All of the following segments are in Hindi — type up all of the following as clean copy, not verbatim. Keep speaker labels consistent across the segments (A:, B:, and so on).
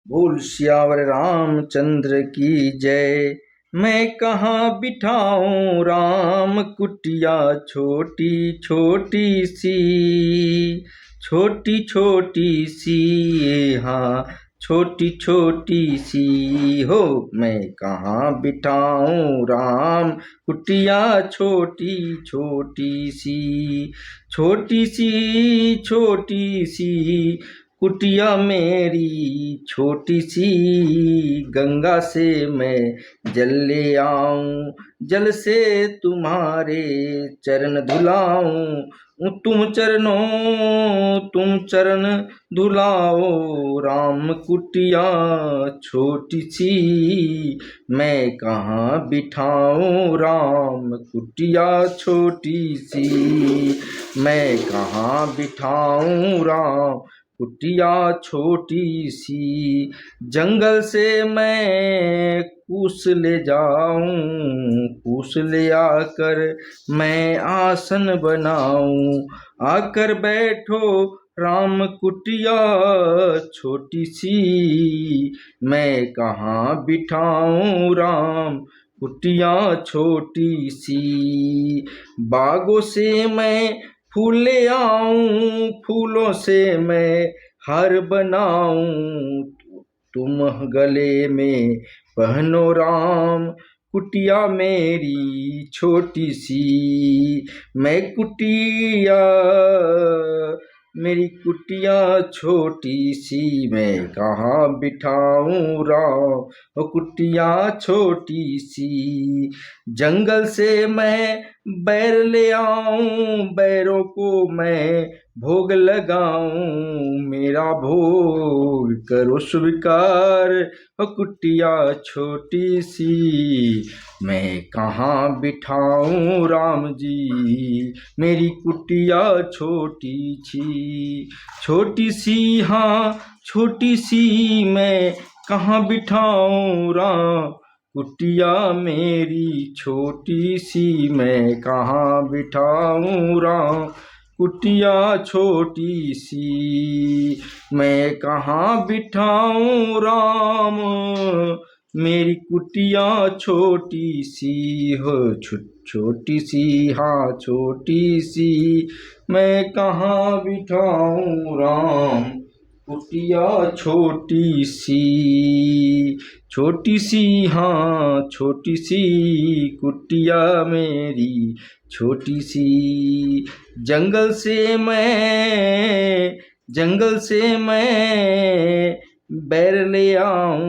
A: बोल सियावर रामचंद्र की जय। मैं कहाँ बिठाऊं राम कुटिया छोटी छोटी सी, छोटी छोटी सी, हाँ छोटी छोटी सी हो। मैं कहाँ बिठाऊं राम कुटिया छोटी छोटी सी, छोटी सी छोटी सी कुटिया मेरी छोटी सी। गंगा से मैं जल ले आऊं, जल से तुम्हारे चरण धुलाऊं। तुम चरण धुलाओ राम कुटिया छोटी सी। मैं कहाँ बिठाऊं राम कुटिया छोटी सी, मैं कहाँ बिठाऊं राम कुटिया छोटी सी। जंगल से मैं कूस ले जाऊं, कूस ले आकर मैं आसन बनाऊं। आकर बैठो राम कुटिया छोटी सी। मैं कहाँ बिठाऊं राम कुटिया छोटी सी। बागों से मैं फूल ले आऊं, फूलों से मैं हार बनाऊं। तुम गले में पहनो राम कुटिया मेरी छोटी सी। मैं कुटिया मेरी कुटिया छोटी सी। मैं कहाँ बिठाऊं राम कुटिया छोटी सी। जंगल से मैं बैर ले आऊं, बैरों को मैं भोग लगाऊं। मेरा भोग करो स्वीकार कुटिया छोटी सी। मैं कहाँ बिठाऊं राम जी मेरी कुटिया छोटी सी, छोटी सी हाँ छोटी सी। मैं कहाँ बिठाऊं राम कुटिया मेरी छोटी सी। मैं कहाँ बिठाऊं राम कुटिया छोटी सी। मैं कहाँ बिठाऊं राम मेरी कुटिया छोटी सी हो, छोटी सी हाँ छोटी सी। मैं कहाँ बिठाऊं राम कुटिया छोटी सी, छोटी सी हाँ छोटी सी कुटिया मेरी छोटी सी। जंगल से मैं बैर ले आऊं,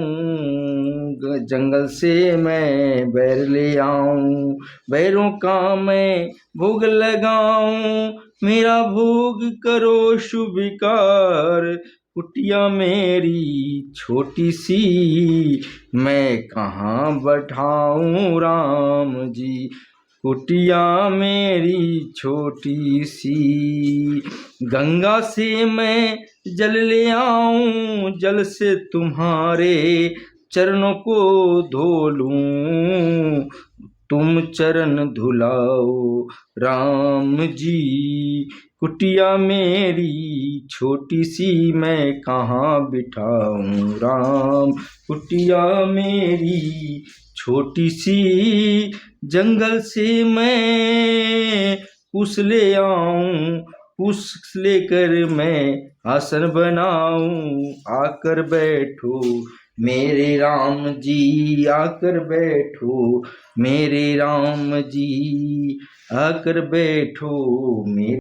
A: जंगल से मैं बैर ले आऊं। बैरों का मैं भोग लगाऊं। मेरा भोग करो शुभिकार कुटिया मेरी छोटी सी। मैं कहाँ बैठाऊं राम जी कुटिया मेरी छोटी सी। गंगा से मैं जल ले आऊं, जल से तुम्हारे चरणों को धो लूं। तुम चरण धुलाओ राम जी कुटिया मेरी छोटी सी। मैं कहाँ बिठाऊं राम कुटिया मेरी छोटी सी। जंगल से मैं कुश ले आऊं, कुश लेकर मैं आसन बनाऊं। आकर बैठो मेरे राम जी, आकर बैठो मेरे राम जी, आकर बैठो मेरे